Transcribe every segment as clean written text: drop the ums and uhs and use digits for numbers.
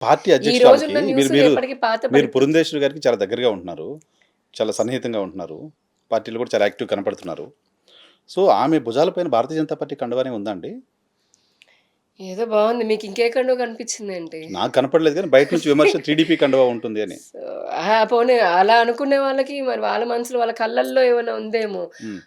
Party ఈ అధ్యక్షురాలికి రోజున్న మీరు న్యూస్ మీరు రేపటికి పాత మీరు పడిపోతుంది. పురంధేశ్వరి గారికి చాలా దగ్గరగా ఉంటున్నారు. చాలా సన్నిహితంగా ఉంటున్నారు. పార్టీలో కూడా చాలా యాక్టివ్ కనపడుతున్నారు. సో, ఆమె భుజాలపైన భారతీయ జనతా పార్టీ కండువానే ఉందా అండి? ఏదో బావుంది. మీకు ఇంకే కండువ కనిపించిందేంటి? నాకు కనపడలేదు గానీ బయట నుంచి విమర్శ టీడీపీ కండువా ఉంటుంది అని. సో, పోనీ అలా అనుకునే వాళ్ళకి మరి వాళ్ళ మనసులో వాళ్ళ కళ్ళల్లో ఏమైనా ఉందేమో. హ్మ్.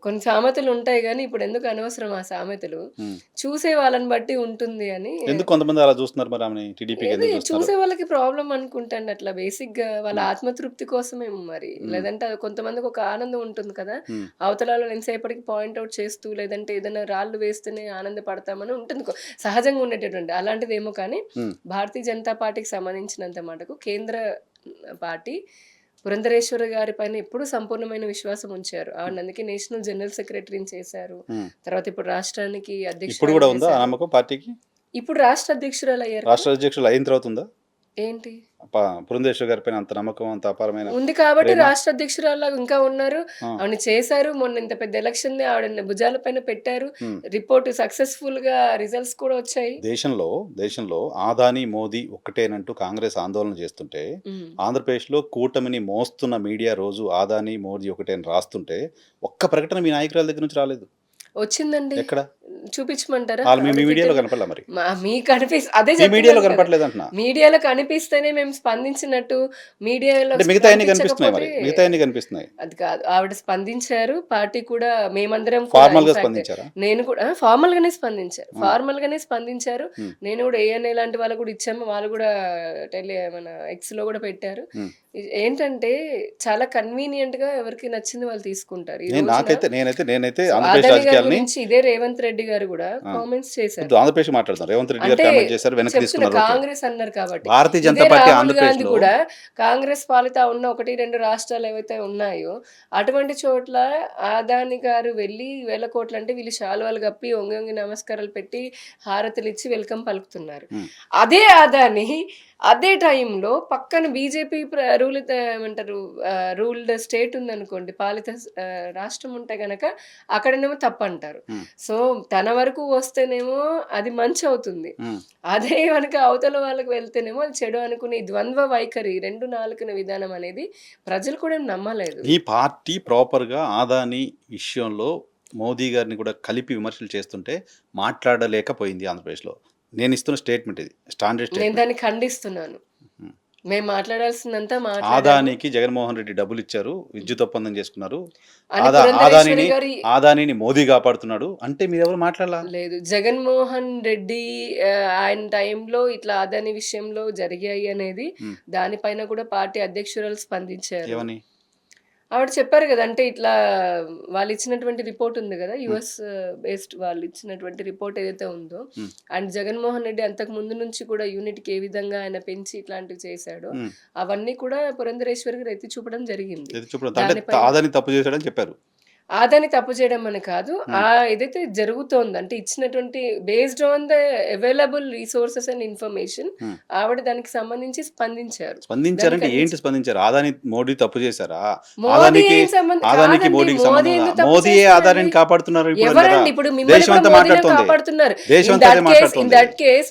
కొన్ని సామెతలు ఉంటాయి గానీ ఇప్పుడెందుకు అనవసరం ఆ సామెతలు. హ్మ్. చూసే వాళ్ళని బట్టి ఉంటుంది అని. ఎందుకు కొంతమంది అలా చూస్తున్నారు మరి ఆమెని? టీడీపీకి ఏది ఎందుకు చూస్తున్నారు? చూసే వాళ్ళకి ప్రాబ్లమ్ అనుకుంటాండి అట్లా బేసిక్‌గా వాళ్ళ హ్మ్. ఆత్మతృప్తి కోసమేమో మరి. హ్మ్. లేదంటే అది కొంతమందికి ఒక ఆనందం ఉంటుంది కదా! హ్మ్. అవతలోళ్ళని ఎంతసేపటికి పాయింట్ ఔట్ చేస్తూ లేదంటే ఏదైనా రాళ్ళు వేస్తేనే ఆనందపడతామని ఉంటుంది. సహజంగా ఉండేటటువంటి అలాంటిదేమో కానీ హ్మ్. భారతీయ జనతా పార్టీకి సంబంధించినంత మటుకు కేంద్ర పార్టీ పురంధరేశ్వరి గారి పైన ఎప్పుడూ సంపూర్ణమైన విశ్వాసం ఉంచారు. ఆవిడని అందుకే నేషనల్ జనరల్ సెక్రటరీని చేశారు. హ్మ్. తర్వాత ఇప్పుడు రాష్ట్రానికి ఇప్పుడు అధ్యక్షురాలిని గూడా ఉందా ఆ చేశారు. నమ్మకం పార్టీకి? ఇప్పుడు రాష్ట్ర అధ్యక్షురాలయ్యారు కదా! రాష్ట్ర అధ్యక్షులు అయిన తర్వాత ఉందా? ఏంటి? పురంధేశ్వరి గారి పైన అంత నమ్మకం, అంత అపారమైన ఉంది కాబట్టి ప్రేమ? రాష్ట్ర అధ్యక్షురాల్లాగా ఇంకా ఉన్నారు. ఆ! ఆవిడని చేశారు. మొన్న ఇంత పెద్ద ఎలక్షన్‌ని ఆవిడని భుజాల పైన పెట్టారు. హ్మ్. రిపోర్ట్ సక్సెస్‌ఫుల్‌గా రిజల్ట్స్ కూడా వచ్చాయి. దేశంలో అదానీ, మోదీ ఒక్కటేనంటూ కాంగ్రెస్ ఆందోళన చేస్తుంటే, హ్మ్. ఆంధ్రప్రదేశ్‌లో కూటమిని మోస్తున్న మీడియా రోజు అదానీ, మోదీ ఒకటే అని రాస్తుంటే, ఒక్క ప్రకటన మీ నాయకురాలు దగ్గర నుంచి రాలేదు. వచ్చిందండి. ఎక్కడ? చూపించమంటారా? ఆళ్ళు మీ ఆవిడ మీ మీడియాలో ట్విట్టర్‌లో కనపడలా మరి. మీకు అదే మీ మీడియాలో చెప్తున్నాను కదా! కనపడలేదంటున్నా. మీడియాలో కనిపిస్తేనే మేము స్పందించినట్టు, మీడియాలో అంటే మిగతాయన్ని కనిపిస్తున్నాయి కనిపించకపోతే మరి. మిగతాయన్ని కనిపిస్తున్నాయి. అది కాదు. ఆవిడ స్పందించారు. పార్టీ కూడా మేమందరం కూడా ఫార్మల్‌గా ఇన్‌ఫాక్ట్ స్పందించారా? నేను కూడా ఫార్మల్‌గానే స్పందించారు. ఆ! ఫార్మల్‌గానే స్పందించారు. హ్మ్. నేను కూడా ఏఎన్ఐ లాంటి వాళ్ళకి కూడా ఇచ్చాము. వాళ్ళు కూడా మన ఎక్స్‌లో కూడా పెట్టారు. హ్మ్. ఏంటంటే చాలా కన్వీనియంట్‌గా ఎవరికి నచ్చింది వాళ్ళు తీసుకుంటారు. ఈ నేను రోజున నాకైతే నేనైతే నేనైతే సో, ఆంధ్రప్రదేశ్ అదాని గారి రాజకీయాల్ని గురించి ఇదే రేవంత్ రెడ్డి గారు కూడా ఆ! కామెంట్స్ చేశారు. వద్దు ఆంధ్రప్రదేశ్ మాట్లాడదాం. రేవంత్ రెడ్డి గారు అంటే కామెంట్ చేశారు. వెనక్కి చెప్తున్నా తీసుకున్నారు. ఓకే. కాంగ్రెస్ అన్నారు కాబట్టి. భారతీయ ఇదే జనతా పార్టీ రాహుల్ గాంధీ ఆంధ్రప్రదేశ్‌లో కూడా కాంగ్రెస్ పాలిత ఉన్న 1, 2 రాష్ట్రాలు ఏవైతే ఉన్నాయో, అటువంటి చోట్ల అదాని గారు వెళ్లి వేల కోట్లంటే వీళ్ళు శాలువాలు కప్పి వంగి వంగి నమస్కారాలు పెట్టి హారతులిచ్చి వెల్కమ్ పలుకుతున్నారు. హ్మ్. అదే అదాని అదే టైంలో పక్కన బీజేపీ రూలిత ఏమంటారు రూల్డ్ స్టేట్ ఉందనుకోండి పాలిత రాష్ట్రం ఉంటే గనక అక్కడనేమో తప్పంటారు. హ్మ్. సో, తన వరకు వస్తేనేమో అది మంచవుతుంది. హ్మ్. అదే గనక అవతల వాళ్ళకి వెళ్తేనేమో అది చెడు అనుకునే ఈ ద్వంద్వ వైఖరి 2 నాలుకల విధానం అనేది ప్రజలు కూడా ఏం నమ్మలేదు. మీ పార్టీ ప్రాపర్‌గా అదానీ విషయంలో మోదీ గారిని కూడా కలిపి విమర్శలు చేస్తుంటే మాట్లాడలేకపోయింది ఆంధ్రప్రదేశ్‌లో. నేనిస్తున్న స్టేట్‌మెంట్ ఇది. స్టాండర్డ్ నేను స్టేట్‌మెంట్. దాన్ని ఖండిస్తున్నాను. హ్మ్. మేము మాట్లాడాల్సిందంతా మాట్లాడాము అదానీకి జగన్మోహన్ రెడ్డి డబ్బులిచ్చారు. విద్యుత్ ఒప్పందం చేసుకున్నారు. అని పురంధరేశ్వరి అదానీని గారి మోదీ కాపాడుతున్నాడు. అంటే మీరెవరు మాట్లాడలా? లేదు. జగన్మోహన్ రెడ్డి ఆయన టైంలో ఇట్లా అదాని విషయంలో జరిగాయి అనేది హ్మ్. దానిపైన కూడా పార్టీ అధ్యక్షురాలు స్పందించారు. ఏమని? ఆవిడ చెప్పారు గదా! అంటే ఇట్లా వాళ్ళిచ్చినటువంటి రిపోర్ట్ ఉంది గదా! హ్మ్. యూఎస్ బేస్డ్ వాళ్ళిచ్చినటువంటి రిపోర్ట్ ఏదైతే ఉందో, హ్మ్. అండ్ జగన్మోహన్ రెడ్డి అంతకు ముందు నుంచి కూడా యూనిట్‌కి ఏ విధంగా ఆయన పెంచి ఇట్లాంటివి చేశాడో, హ్మ్. అవన్నీ కూడా పురంధరేశ్వరి గారు ఎత్తి చూపడం జరిగింది. ఇది చూపడం అంటే దానిపైన అదానీ తప్పు చేశాడని చెప్పారు. అదని తప్పు చేయడం అని కాదు. హ్మ్. ఏదైతే జరుగుతోందో అంటే ఇచ్చినటువంటి based on the available resources and information హ్మ్. ఆవిడ దానికి సంబంధించి స్పందించారు. దాన్ని స్పందించారంటే ఏంటి ఖండించి స్పందించారు? అదానీ మోడీ తప్పు చేశారా? మోదీ అదానీకి ఏం సంబంధం అదానీకి కాదండి. మోడీకి మోదీ సంబంధం ఉందా? ఎందుకు తప్పు మోదీయే చేస్తున్నారండి? అదానీని కాపాడుతున్నారు ఇప్పుడు కదా! ఎవరండి? ఇప్పుడు మిమ్మల్ని దేశం కూడా అంతా మోదీనే మాట్లాడుతోంది. కాపాడుతున్నారు. దేశం ఇన్ అంతా అదే థట్ కేస్ మాట్లాడుతోంది.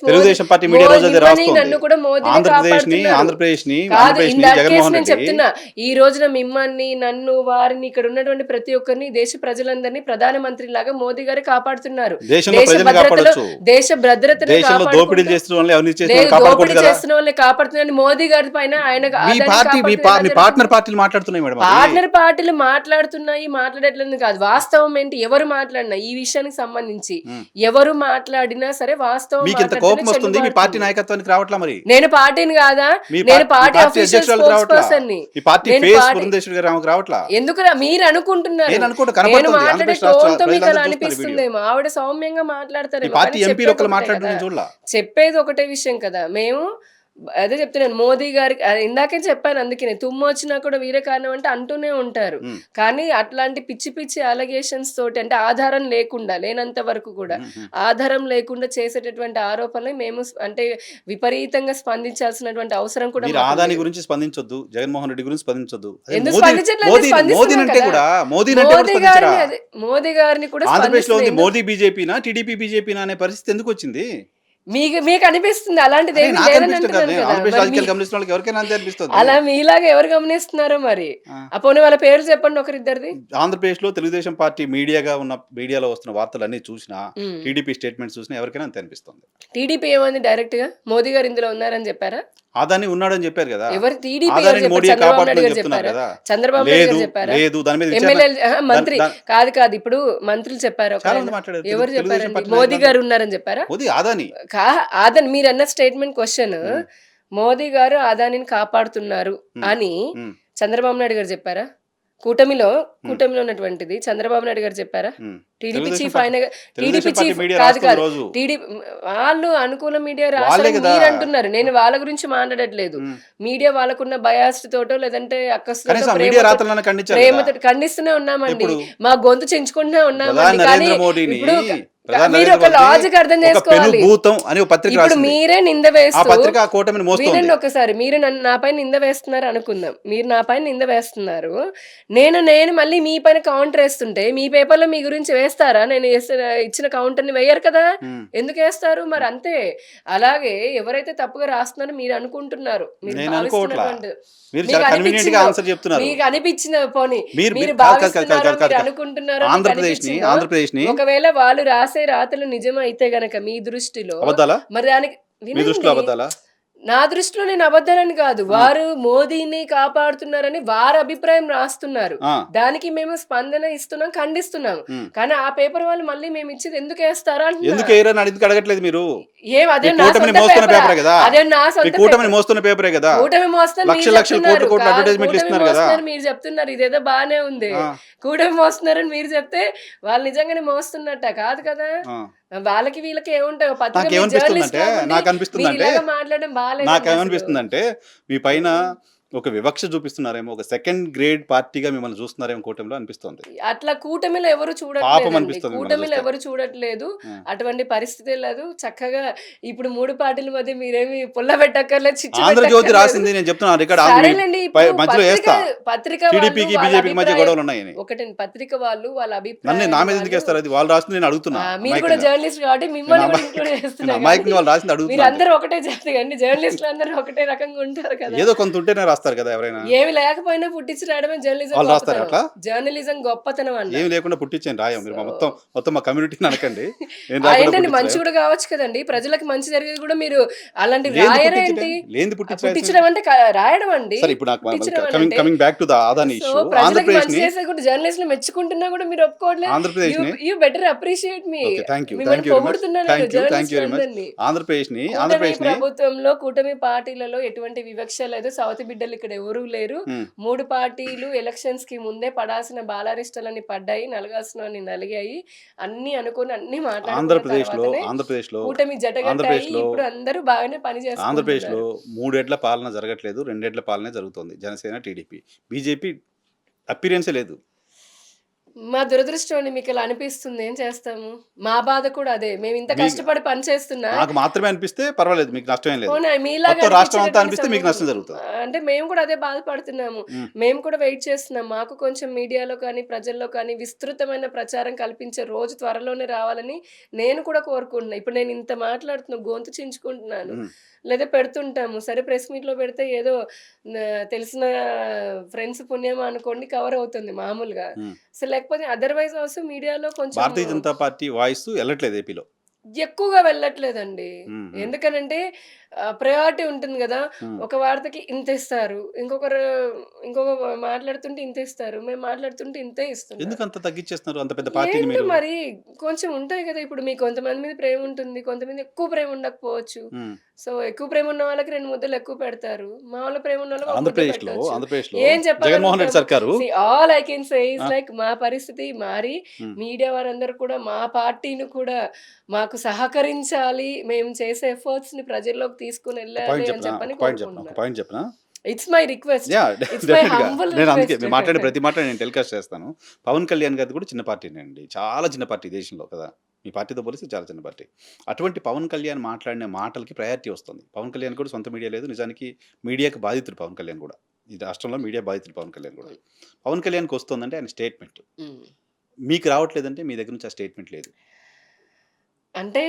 మోదీ తెలుగుదేశం పార్టీ మీడియా రోజు అదే మిమ్మల్ని రాస్తోంది. నన్ను కూడా మోదీనే ఆంధ్రప్రదేశ్‌ని కాపాడుతున్నారు. ఆంధ్రప్రదేశ్‌ని కాదు ఇన్ ఆంధ్రప్రదేశ్‌ని థట్ కేస్ జగన్మోహన్ నేను రెడ్డి చెప్తున్నా. ఈ రోజున మిమ్మల్ని, నన్ను, వారిని ఇక్కడ ఉన్నటువంటి ప్రతి ఒక్కరిని దేశ ప్రజలందరినీ ప్రధానమంత్రిలాగా మోదీ గారే కాపాడుతున్నారు. దేశంలో దేశ ప్రజల్ని భద్రతలో కాపాడొచ్చు. దేశ భద్రతను దేశంలో దోపిడీలు కాపాడుకుంటూ చేస్తున్న వాళ్ళని, అవినీతి చేసిన లేదు వాళ్ళని కాపాడకూడదు దోపిడీ కదా! చేస్తున్న వాళ్ళని కాపాడుతున్నారని మోదీ గారి పైన ఆయన మీ అదాన్ని పార్టీ కాపాడుతుంది ఎలా మీ జరుగుతుంది? పార్ట్నర్ పార్టీలు మాట్లాడుతున్నాయి మేడం అది. పార్ట్నర్ పార్టీలు మాట్లాడుతున్నాయి, మాట్లాడట్లేదు కాదు. వాస్తవం ఏంటి? ఎవరు మాట్లాడినా ఈ విషయానికి సంబంధించి హ్మ్. ఎవరు మాట్లాడినా సరే వాస్తవం మీకింత మాట్లాడితేనే కోపం వస్తుంది. మీ పార్టీ చెల్లుబారుతుంది. నాయకత్వానికి రావట్లా మరి. నేను పార్టీని కాదా? నేను మీ పార్టీ పార్టీ అఫీషియల్ అధ్యక్షురాలికి స్పోక్స్ రావట్లా. పర్సన్‌ని. మీ పార్టీ నేను ఫేస్ పార్టీ పురంధేశ్వరి గారు ఆమెకు రావట్లా. ఎందుకురా మీరు అనుకుంటున్నారు. నేను అనుకుంటే నేను కనపడుతుంది. మాట్లాడే ఆంధ్రప్రదేశ్ రాష్ట్ర టోన్‌తో మీకు అలా ప్రజలందరూ చూస్తున్నారు ఈ వీడియో. అనిపిస్తుందేమో. ఆవిడ సౌమ్యంగా మీ మాట్లాడతారేమో. పార్టీ కానీ ఎంపీలు చెప్పేది ఒకళ్ళు ఒకటే మాట్లాడడం కదా! నేను చూడలా. చెప్పేది ఒకటే విషయం కదా! మేము అదే చెప్తున్నాను. మోదీ గారికి ఇందాకే చెప్పాను అందుకనే. తుమ్మొచ్చినా కూడా వీరే కారణం అంటే అంటూనే ఉంటారు. హ్మ్. కానీ అట్లాంటి పిచ్చి పిచ్చి అలిగేషన్స్ తోటి అంటే ఆధారం లేకుండా లేనంత వరకు కూడా హుహు. ఆధారం లేకుండా చేసేటటువంటి ఆరోపణలు మేము అంటే విపరీతంగా స్పందించాల్సినటువంటి అవసరం కూడా మీరు మాకు అదాని లేదు. గురించి స్పందించొద్దు. జగన్మోహన్ రెడ్డి గురించి స్పందించొద్దు. అదే ఎందుకు స్పందించట్లేదు? స్పందిస్తున్నాం మోదీనంటే కదా! కూడా స్పందించరా? మోదీ గారిని కూడా ఆంధ్రప్రదేశ్‌లో స్పందిస్తున్నా. ఉంది మోదీ బీజేపీనా? టీడీపీ బీజేపీనా అనే పరిస్థితి ఎందుకొచ్చింది? మీకు అనిపిస్తుంది అలాంటిది అరే ఏమీ నాకు లేదని అనిపిస్తుంది అంటున్నాను కదా, కదా. ఆంధ్రప్రదేశ్ మరి రాజకీయాలు గమనిస్తున్న వాళ్ళకి ఎవరికైనా అంతే అనిపిస్తుంది. అలా మీలాగా ఎవరు గమనిస్తున్నారో మరి. ఆ. పోనీ వాళ్ళ పేర్లు చెప్పండి ఒకరిద్దరిది. ఆంధ్రప్రదేశ్లో తెలుగుదేశం పార్టీ మీడియాలో వస్తున్న వార్తలన్నీ చూసినా, హ్మ్. టీడీపీ స్టేట్మెంట్స్ చూసినా ఎవరికైనా అంతే అనిపిస్తుంది. టీడీపీ ఏమంది డైరెక్ట్‌గా? మోదీ గారు ఇందులో ఉన్నారని చెప్పారా? ఆదాని ఉన్నాడని చెప్పారు కదా, ఎవరు టీడీపీ ఎవరు ఆదానిని చెప్పారు? మోడీ చంద్రబాబు నాయుడు కాపాడుతుందని గారు చెప్తున్నారు చెప్పారా? కదా. చంద్రబాబు నాయుడు లేదు గారు చెప్పారా? లేదు దాని మీద విచారణ ఎమ్మెల్యేలు మంత్రి దాని- కాదు. ఇప్పుడు మంత్రులు చెప్పారు చాలా ఒకాయన. మంది మాట్లాడారు. ఎవరు తెలుగుదేశం చెప్పారండి? పార్టీ మోదీ నాయకులు గారు ఉన్నారని చెప్పారా? మోదీ ఆదాని. కా అదని మీరన్న స్టేట్మెంట్ క్వెషన్ ఉమ్, మోదీ గారు అదానిని కాపాడుతున్నారు ఉమ్, అని ఉమ్, చంద్రబాబు నాయుడు గారు చెప్పారా? కూటమిలో ఉమ్, ఉన్నటువంటిది చంద్రబాబు నాయుడు గారు చెప్పారా? ఉమ్. టీడీపీ తెలుగుదేశం చీఫ్ పార్టీ ఆయన TDP Telugu Desam party chief media కాదు రాస్తుంది కాదు రోజు. టీడీపీ వాళ్ళు అనుకూల మీడియా వాళ్ళే రాష్ట్రం కదా. మీరు అంటున్నారు. నేను వాళ్ళ గురించి మాట్లాడట్లేదు. ఉమ్. మీడియా వాళ్ళకున్న బయాస్ట్ తోటో లేదంటే అక్కసుతోటో కనీసం ఆ మీడియా ప్రేమతో రాతలను ఖండించారు కదా. ప్రేమతో ఖండిస్తూనే ఉన్నామండి. ఇప్పుడు మా గొంతు చించుకుంటూనే ప్రధాని ఉన్నామండి. కానీ నరేంద్ర మోడీని ఇప్పుడు ప్రధాని మీరు నరేంద్ర ఒక మోదీ లాజిక్ అర్థం ఒక చేసుకోవాలి. పెనుభూతం అని ఒక పత్రిక ఇప్పుడు రాసింది. మీరే నింద ఆ వేస్తూ పత్రిక ఆ కూటమిని మోస్తోంది. వినండి ఒకసారి. మీరు నాపై నింద వేస్తున్నారు అనుకుందాం. మీరు నాపై నింద వేస్తున్నారు. నేను మళ్ళీ మీ పైన కౌంటర్ వేస్తుంటే మీ పేపర్లో మీ గురించి వేస్తారా? నేను ఇచ్చిన కౌంటర్ని వేయరు కదా. ఉమ్. ఎందుకు వేస్తారు? మరి అంతే. అలాగే ఎవరైతే తప్పుగా రాస్తున్నారో మీరు అనుకుంటున్నారు, మీరు నేను అనుకోవట్లా. భావిస్తున్నటువంటి మీరు మీకు చాలా కన్వీనియంట్ గా అనిపించిందో, ఆన్సర్ చెప్తున్నారు. మీకు అనిపించిన పోనీ మీరు మీరు కాదు, కాదు, కాదు, భావిస్తున్నారో కాదు, కాదు, మీరు కాదు. అనుకుంటున్నారో మీకు ఆంధ్రప్రదేశ్ని అనిపించిందో, ఒకవేళ వాళ్ళు రాసే రాతలు నిజమైతే గనక మీ దృష్టిలో అబద్ధాలా? మరి దానికి మీ దృష్టిలో వినండి. అబద్ధాలా? నా దృష్టిలో నేను అబద్ధాలని కాదు, వారు మోదీని కాపాడుతున్నారని వారి అభిప్రాయం రాస్తున్నారు. ఆ. దానికి మేము స్పందన ఇస్తున్నాం, ఖండిస్తున్నాం. ఉమ్. కానీ ఆ పేపర్ వాళ్ళు మళ్ళీ మేము ఇచ్చేది ఎందుకు వేస్తారా ఎందుకు అంటున్నా. వేయరని ఎందుకు అడగట్లేదు మీరు? అదే మీ నా కూటమిని సొంత మోస్తున్న పేపరా? పేపరే కదా. అదే నా మీ సొంత కూటమిని పేపర్. మోస్తున్న పేపరే కదా. కూటమి మోస్తున్నారు మీరు లక్షల చెప్తున్నారు. కోట్ల కాదు, అడ్వర్టైజ్మెంట్లు కూటమి ఇస్తున్నారు కదా. మోస్తున్నారు మీరు చెప్తున్నారు. ఇదేదో బానే ఉంది. ఆ. కూటమి మోస్తున్నారని మీరు చెప్తే వాళ్ళు నిజంగానే మోస్తున్నట్ట కాదు కదా. ఆ. వాళ్ళకి వీళ్ళకి ఏముంటాయి? పత్రిక మీరు నాకేమనిపిస్తుందంటే జర్నలిస్ట్ కాబట్టి నాకు మీరు అనిపిస్తుందంటే ఇలాగా మాట్లాడడం బాగాలేదు. నాకేమనిపిస్తుందంటే మీ పైన ఒక వివక్ష చూపిస్తున్నారేమో, ఒక సెకండ్ గ్రేడ్ పార్టీగా మిమ్మల్ని చూస్తున్నారేమో కూటమిలో అనిపిస్తుంది. అట్లా కూటమిలో ఎవరు పాపం చూడట్లేదండి. అనిపిస్తుంది మిమ్మల్ని కూటమిలో చూస్తే. ఎవరు చూడట్లేదు. ఆ. అటువంటి పరిస్థితి లేదు. చక్కగా ఇప్పుడు 3 పార్టీల మధ్య మీరేమి పుల్ల పెట్టక్కర్లేదు, చిచ్చు ఆంధ్రజ్యోతి పెట్టక్కర్లేదు. రాసింది, నేను చెప్తున్నాను రికార్డ్ సరేలేండి. ఇప్పుడు మధ్యలో వేస్తా. పత్రిక టీడీపీకి వాళ్ళ బీజేపీకి మధ్య అభిప్రాయం గొడవలు ఉన్నాయని. ఒకటి. పత్రిక వాళ్ళు వాళ్ళ నన్ను అభిప్రాయం నా మీద ఎందుకు వేస్తారు? అది వాళ్ళు రాసింది నేను అడుగుతున్నా. మీరు కూడా జర్నలిస్ట్ కాబట్టి మిమ్మల్ని కూడా ఇంక్లూడ్ చేస్తున్నారు. అమాయకంగా వాళ్ళు రాసింది మీరు అడుగుతున్నా. అందరూ ఒకటే జాతి కండి. జర్నలిస్టులు అందరూ ఒకటే రకంగా ఉంటారు కదా. ఏదో కొంత ఉంటేనే రాస్తారు కదా ఎవరైనా. ఏమి లేకపోయినా పుట్టించి రాయడమే జర్నలిజం వాళ్ళు రాస్తారు గొప్పతనం. అట్లా? జర్నలిజం గొప్పతనం అన్న. ఏమి లేకుండా పుట్టించాను రాయం. మీరు మొత్తం మా కమ్యూనిటీని అనకండి. నేను ఏంటండి రాకుండా మంచి కూడా కావచ్చు కదండి. ప్రజలకు మంచి జరిగేది కూడా మీరు అలాంటి లేనిది రాయరేంటి? లేనిది పుట్టించడం. పుట్టించడం అంటే రాయడం అండి. సరే ఇప్పుడు నాకు పుట్టించడం అంటే coming back to the Adani so issue. ప్రజలకు ఆంధ్రప్రదేశ్ మంచి ని చేసే కూడా జర్నలిస్టులు మెచ్చుకుంటున్నా కూడా మీరు ఒప్పుకోవట్లేదు. ఆంధ్రప్రదేశ్ ని you better appreciate me. Okay thank you మిమ్మల్ని వెరీ మచ్. పొగుడుతున్నాను థ్యాంక్ యూ వెరీ మచ్. జర్నలిస్టులందరినీ. ఆంధ్రప్రదేశ్ ని కూటమి ప్రభుత్వంలో కూటమి పార్టీలలో ఎటువంటి వివక్ష లేదు. సౌతి బిడ్డలు ఇక్కడ ఎవరూ లేరు. 3 పార్టీలు ఎలక్షన్స్ కి ముందే పడాల్సిన బాలారిస్టులని పడ్డాయి, నలగాల్సినవన్నీ నలిగాయి. అన్ని అనుకుని అన్ని మాట్లాడుకున్న ఆంధ్రప్రదేశ్ లో కూటమి జటగట్టాయి. ఇప్పుడు అందరూ బాగానే పని ఆంధ్రప్రదేశ్ లో చేస్తున్నారు. 3 ఏళ్ల పాలన జరగట్లేదు, 2 ఏళ్ల పాలనే జరుగుతుంది. జనసేన టీడీపీ బీజేపీ అపీరియన్సే లేదు. మా దురదృష్టం అండి. మీకు ఇలా అనిపిస్తుంది, ఏం చేస్తాము. మా బాధ కూడా అదే. మేము ఇంత కష్టపడి పని చేస్తున్నా నాకు మాత్రమే అనిపిస్తే పర్వాలేదు, మీకు నష్టం లేదు. మీలాగా మొత్తం రాష్ట్రం అంతా అనిపిస్తే మీకు నష్టం జరుగుతుంది. అంటే మేము కూడా అదే బాధపడుతున్నాము. మేము కూడా వెయిట్ చేస్తున్నాం. మాకు కొంచెం మీడియాలో కానీ ప్రజల్లో కానీ విస్తృతమైన ప్రచారం కల్పించే రోజు త్వరలోనే రావాలని నేను కూడా కోరుకుంటున్నా. ఇప్పుడు నేను ఇంత మాట్లాడుతున్నా, గొంతు చించుకుంటున్నాను లేదా పెడుతుంటాము. సరే ప్రెస్ మీట్లో పెడితే ఏదో తెలిసిన ఫ్రెండ్స్ పుణ్యమా అనుకోండి కవర్ అవుతుంది మామూలుగా. అసలు లేకపోతే అదర్వైజ్ ఆల్సో మీడియాలో కొంచెం భారతీయ జనతా పార్టీ వాయిస్ వెళ్ళట్లేదు ఏపీలో. ఎక్కువగా వెళ్ళట్లేదండి. ఎందుకనంటే ప్రయారిటీ ఉంటుంది కదా. ఒక వార్తకి ఇంత ఇస్తారు, ఇంకొక మాట్లాడుతుంటే ఇంత ఇస్తారు, మేము మాట్లాడుతుంటే ఇంతే ఇస్తున్నారు. ఎందుకు అంత తగ్గించేస్తున్నారు అంత పెద్ద పార్టీని మీరు? మరి కొంచెం ఉంటాయి కదా. ఇప్పుడు మీకు కొంతమంది మీద ప్రేమ ఉంటుంది, కొంతమంది ఎక్కువ ప్రేమ ఉండకపోవచ్చు. సో ఎక్కువ ప్రేమ ఉన్న వాళ్ళకి 2 ముద్దలు ఎక్కువ పెడతారు, మా వాళ్ళ ప్రేమ ఉన్న వాళ్ళకి ఆంధ్రప్రదేశ్ లో ఏం చెప్పాలి? జగన్మోహన్ రెడ్డి సర్కారు all I can say is like మా పరిస్థితి మారి మీడియా వారందరూ కూడా మా పార్టీని కూడా మాకు సహకరించాలి, మేము చేసే ఎఫర్ట్స్ ని ప్రజల్లోకి తీసుకుని వెళ్ళాలి అని చెప్పని పాయింట్ చెప్పనా? It's my request. నేను అందుకే మీరు మాట్లాడే ప్రతి మాట నేను టెలికాస్ట్ చేస్తాను. పవన్ కళ్యాణ్ గారిది కూడా చిన్న పార్టీనే అండి, చాలా చిన్న పార్టీ దేశంలో కదా. మీ పార్టీతో పోలిస్తే చాలా చిన్న పార్టీ. అటువంటి పవన్ కళ్యాణ్ మాట్లాడిన మాటలకి ప్రయారిటీ వస్తుంది. పవన్ కళ్యాణ్ కూడా సొంత మీడియా లేదు. నిజానికి మీడియాకి బాధితుడు పవన్ కళ్యాణ్ కూడా. ఈ రాష్ట్రంలో మీడియా బాధితుడు పవన్ కళ్యాణ్ కూడా. పవన్ కళ్యాణ్కి వస్తుందంటే ఆయన స్టేట్మెంట్, మీకు రావట్లేదంటే మీ దగ్గర నుంచి ఆ స్టేట్మెంట్ లేదు. అంటే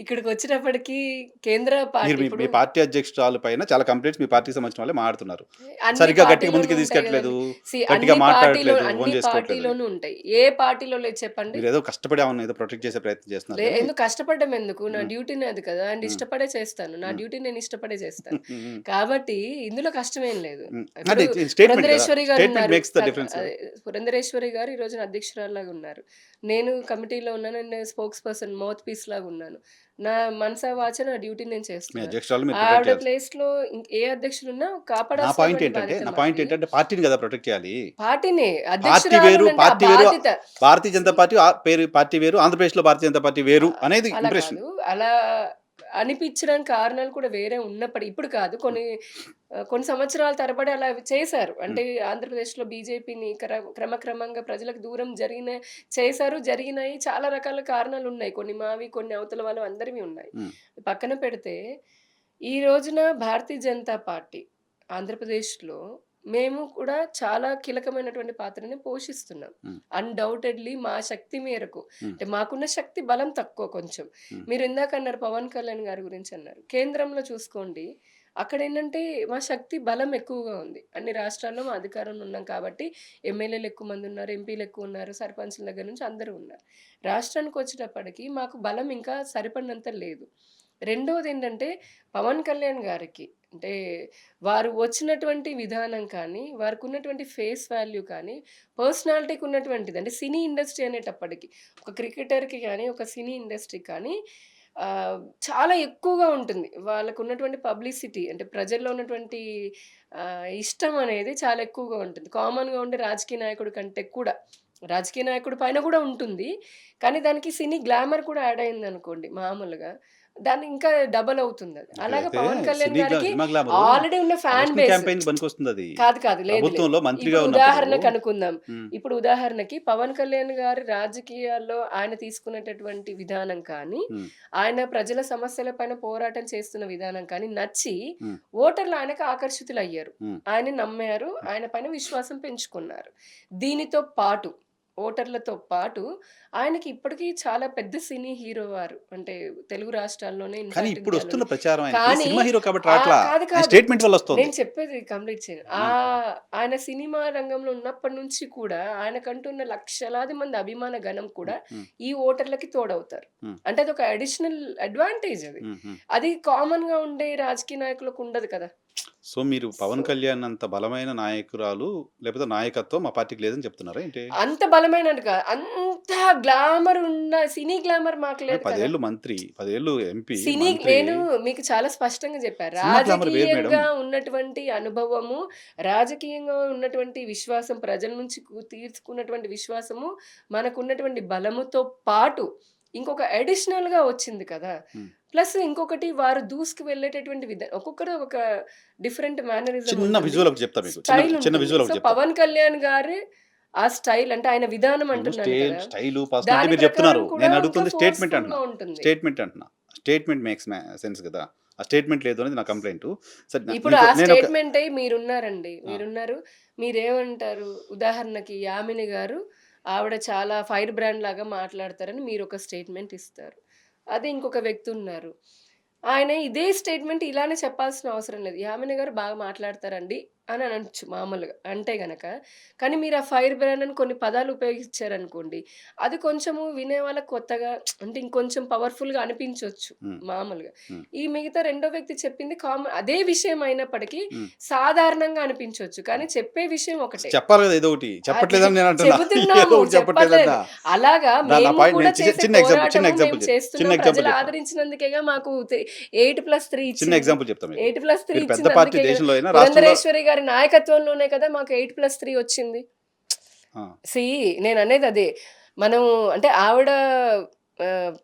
ఇక్కడికొచ్చేటప్పటికి కేంద్ర మీరు పార్టీ మీ ఇప్పుడు మీ పార్టీ అధ్యక్షురాలు పైన చాలా కంప్లెయింట్స్ మీ పార్టీకి సంబంధించిన వాళ్ళే మాట్లాడుతున్నారు. అన్ని సరిగ్గా గట్టిగా పార్టీలోనూ ముందుకు ఉంటాయి తీసుకెళ్ళట్లేదు, గదండీ. గట్టిగా మాట్లాడట్లేదు, ఓన్ అన్ని చేసుకోవట్లేదని. పార్టీలోనూ ఉంటాయి. ఏ పార్టీలో లేదు చెప్పండి? మీరేదో కష్టపడి ఆమెను ఏదో ప్రొటెక్ట్ చేసే ప్రయత్నం చేస్తున్నారు గానీ ఎందుకు కష్టపడడం ఎందుకు? నా హ్మ్. డ్యూటీనే అది కదా! అండ్ హ్మ్. ఇష్టపడే చేస్తాను. నా హ్మ్. డ్యూటీ నేను ఇష్టపడే చేస్తాను. హ్మ్. కాబట్టి ఇందులో కష్టమేం లేదు. హ్మ్. ఇప్పుడు అంటే స్టేట్మెంట్ కదా! పురంధరేశ్వరి స్టేట్మెంట్ గారున్నారు. మేక్స్ ద డిఫరెన్స్ కదా! అదే పురంధరేశ్వరి గారు ఈ రోజున అధ్యక్షురాలిలాగా ఉన్నారు. నేను కమిటీలో ఉన్నాను. నేను స్పోక్స్ పర్సన్, మౌత్ పీస్ లాగా ఉన్నాను. నా మనసా వాచా నా డ్యూటీ నేను మీ చేస్తున్నాను. అధ్యక్షురాలు మీరు ప్రొటెక్ట్ ఆవిడ చేయాల్సి ప్లేస్‌లో ఏ అధ్యక్షులున్నా కాపాడాల్సినటువంటి బాధ్యత నా పాయింట్ మాది. ఏంటంటే పార్టీని కదా ప్రొటెక్ట్ చేయాలి. పార్టీనే. పార్టీ అధ్యక్షురాలు వేరు, అంటే ఆ పార్టీ వేరు, బాధ్యత. భారతీయ సీ జనతా పార్టీ పేరు పార్టీ వేరు, ఆంధ్రప్రదేశ్‌లో భారతీయ జనతా పార్టీ వేరు అనేది అలా ఇంప్రెషన్. కాదు. అలా అనిపించడానికి కారణాలు కూడా వేరే ఇప్పుడు కాదు. కొన్ని సంవత్సరాల తరబడి అలా చేశారు. హ్మ్. అంటే ఆంధ్రప్రదేశ్‌లో బీజేపీని క్రమక్రమంగా ప్రజలకు దూరం చేశారు, జరిగినాయి. చాలా రకాల కారణాలున్నాయి. కొన్ని మావి, కొన్ని అవతల వాళ్ళవి అందరివి ఉన్నాయి. హ్మ్. పక్కన పెడితే, ఈ రోజున భారతీయ జనతా పార్టీ ఆంధ్రప్రదేశ్‌లో మేము కూడా చాలా కీలకమైనటువంటి పాత్రని పోషిస్తున్నాం. హ్మ్. అన్‌డౌటెడ్‌లీ మా శక్తి మేరకు. హ్మ్. అంటే మాకున్న శక్తి బలం తక్కువ కొంచెం. హ్మ్. మీరు ఇందాక అన్నారు పవన్ కళ్యాణ్ గారి గురించి అన్నారు. కేంద్రంలో చూసుకోండి. అక్కడేంటంటే మా శక్తి బలం ఎక్కువగా ఉంది. అన్ని రాష్ట్రాల్లో మా అధికారంలో ఉన్నాం కాబట్టి ఎమ్మెల్యేలు ఎక్కువ మంది ఉన్నారు, ఎంపీలు ఎక్కువ ఉన్నారు, సర్పంచ్‌ల దగ్గర నుంచి అందరూ ఉన్నారు. రాష్ట్రానికొచ్చేటప్పటికి మాకు బలం ఇంకా సరిపడినంత లేదు. రెండోదేంటంటే పవన్ కళ్యాణ్ గారికి అంటే వారు వచ్చినటువంటి విధానం కానీ, వారికున్నటువంటి ఫేస్ వాల్యూ కానీ, పర్సనాలిటీకి ఉన్నటువంటిది అంటే సినీ ఇండస్ట్రీ అనేటప్పటికి ఒక క్రికెటర్‌కి గాని, ఒక సినీ ఇండస్ట్రీకి కానీ ఆహ్, చాలా ఎక్కువగా ఉంటుంది. వాళ్ళకున్నటువంటి పబ్లిసిటీ అంటే ప్రజల్లో ఉన్నటువంటి ఇష్టం అనేది చాలా ఎక్కువగా ఉంటుంది. కామన్‌గా ఉండే రాజకీయ నాయకుడి కంటే కూడా. రాజకీయ నాయకుడి పైన కూడా ఉంటుంది. కానీ దానికి సినీ గ్లామర్ కూడా యాడ్ అయిందనుకోండి మామూలుగా. దాన్ని ఇంకా డబల్ అవుతుందది. అలాగా ఇక్కడైతే పవన్ కళ్యాణ్ గారికి సినిమా గ్లామరు ఆల్రెడీ ఉన్న ఫ్యాన్ ఎలక్షన్ బేస్. క్యాంపెయిన్‌కి పనికొస్తుందది. కాదు. లేదు. ప్రభుత్వంలో మంత్రిగా ఇప్పుడు ఉన్నప్పుడు ఉదాహరణకనుకుందాం. హ్మ్. ఇప్పుడు ఉదాహరణకి పవన్ కళ్యాణ్ గారు రాజకీయాల్లో ఆయన తీసుకునేటటువంటి విధానం కానీ, హ్మ్. ఆయన ప్రజల సమస్యల పైన పోరాటం చేస్తున్న విధానం కానీ నచ్చి, హ్మ్. ఓటర్లు ఆయనకు ఆకర్షితులయ్యారు. హ్మ్. ఆయన్ని నమ్మారు. ఆయన పైన విశ్వాసం పెంచుకున్నారు. దీనితో పాటు ఓటర్లతో పాటు ఆయనకి ఇప్పటికీ చాలా పెద్ద సినీ హీరో వారు. అంటే తెలుగు రాష్ట్రాల్లోనే కానీ ఇన్‌ఫాక్ట్ ఇప్పుడు వస్తున్న ఇండియాలోనే. ప్రచారం ఆయనకి కానీ సినిమా హీరో కాబట్టి రాట్లా. ఆయన కాదు. స్టేట్మెంట్ వల్ల వస్తోంది. నేను చెప్పేది కంప్లీట్ చేయను. ఆ! ఆయన సినిమా రంగంలో ఉన్నప్పటి నుంచి కూడా ఆయనకంటున్న లక్షలాది మంది అభిమాన గణం హ్మ్. కూడా హ్మ్. ఈ ఓటర్లకి తోడవుతారు. హ్మ్. అంటే అదొక అడిషనల్ అడ్వాంటేజ్ అది. హ్మ్. హ్మ్. అది కామన్‌గా ఉండే రాజకీయ నాయకులకు ఉండదు కదా! సో, మీరు పవన్ సో కళ్యాణ్ అంత బలమైన నాయకురాలు లేకపోతే నాయకత్వం మా పార్టీకి లేదని చెప్తున్నారా ఏంటి? అంత బలమైనది కాదు. అంత గ్లామర్ ఉన్న సినీ గ్లామర్ మాకు లేదు 10 కదా! ఏళ్ళు మంత్రి, 10 ఏళ్ళు ఎంపీ, మంత్రి నేను మీకు చాలా స్పష్టంగా చెప్పా. సినిమా గ్లామర్ వేరు మేడం. రాజకీయంగా ఉన్నటువంటి అనుభవము, రాజకీయంగా ఉన్నటువంటి విశ్వాసం, ప్రజల నుంచి తీసుకున్నటువంటి విశ్వాసము, మనకున్నటువంటి బలముతో పాటు ఇంకొక అడిషనల్‌గా వచ్చింది కదా! హ్మ్. ప్లస్ ఇంకొకటి వారు దూసుకు వెళ్ళేటటువంటి ఒక్కొక్కరు ఒక డిఫరెంట్ మేనరిజం చిన్న ఉంటుంది. విజువల్ ఒకటి చెప్తా మీకు. స్టైల్ చిన్న ఉంటుంది. విజువల్ సో, ఒకటి చెప్తా. పవన్ కళ్యాణ్ గారి ఆ స్టైల్ అంటే ఆయన విధానం నేను అంటున్నాను కదా! స్టైలు, పర్సనాలిటీ దాని మీరు ప్రకారం చెప్తున్నారు. కూడా నేను ఇంకా అడుగుతుంది స్టేట్మెంట్ ఫోర్స్‌ఫుల్‌గా అంటున్నా. ఉంటుంది. స్టేట్మెంట్ అంటున్నా. స్టేట్మెంట్ మేక్స్ సెన్స్ కదా! ఆ స్టేట్మెంట్ లేదు అనేది నా కంప్లెయింటు. సరే ఇప్పుడు మీకు ఆ నేనొక స్టేట్‌మెంటే మీరున్నారండి. ఆ! మీరున్నారు. మీరేమంటారు? ఉదాహరణకి యామిని గారు ఆవిడ చాలా ఫైర్ బ్రాండ్ లాగా మాట్లాడతారని మీరొక స్టేట్‌మెంట్ ఇస్తారు. అదే ఇంకొక వ్యక్తి ఉన్నారు. ఆయన ఇదే స్టేట్‌మెంట్ ఇలానే చెప్పాల్సిన అవసరం లేదు. యామిని గారు బాగా మాట్లాడతారండి అని అనొచ్చు మామూలుగా. అంటే గనక. కానీ మీరు ఆ ఫైర్ బ్రాండ్ అని కొన్ని పదాలు ఉపయోగించారనుకోండి. అది కొంచెము వినే వాళ్ళకి కొత్తగా అంటే ఇంకొంచెం పవర్‌ఫుల్‌గా అనిపించొచ్చు హ్మ్. మామూలుగా. హ్మ్. ఈ మిగతా రెండో వ్యక్తి చెప్పింది అదే విషయం అయినప్పటికీ హ్మ్. సాధారణంగా అనిపించొచ్చు. కానీ హ్మ్. చెప్పే విషయం ఒకటే. చెప్పాలి కదా ఏదో ఒకటి. అది చెప్పట్లేదని నేను అంటున్నా. ఏదో చెబుతున్నాము. ఒకటి చెప్పట్లేదంట. చెప్పట్లేదు. అలాగా నా మేము పాయింట్ కూడా నేను చేసే చిన్న ఎగ్జాంపుల్ పోరాటము మేము చిన్న చేస్తున్నాం. ఎగ్జాంపుల్ ప్రజలు చెప్తా. ఆదరించినందుకేగా మాకు 8+3 చిన్న ఇచ్చింది. ఎగ్జాంపుల్ చెప్తా మీకు. 8+3 మీరు పెద్ద ఇచ్చింది పార్టీ అందుకే గదా! దేశంలో అయినా రాష్ట్రంలో పురంధరేశ్వరి గారి నాయకత్వంలోనే కదా మాకు 8+3 వచ్చింది. ఆ! సీ నేననేదదే. మనం అంటే ఆవిడ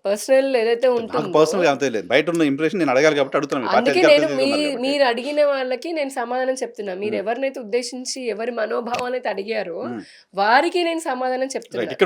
పర్సనల్ ఏదైతే నాకు ఉంటుందో పర్సనల్‌గా అంతే లేదు. బయటున్న ఇంప్రెషన్ నేను అడగాలి కాబట్టి అడుగుతున్నాను. మీ పార్టీ అందుకే అధికార నేను ప్రతినిధిగా ఉన్నారు కాబట్టి. మీరు అడిగిన వాళ్ళకి నేను సమాధానం చెప్తున్నా. హ్మ్. మీరెవరినైతే ఉద్దేశించి ఎవరి మనోభావాలనైతే అడిగారో హ్మ్. వారికి నేను సమాధానం రైట్. చెప్తున్నా. ఇక్కడ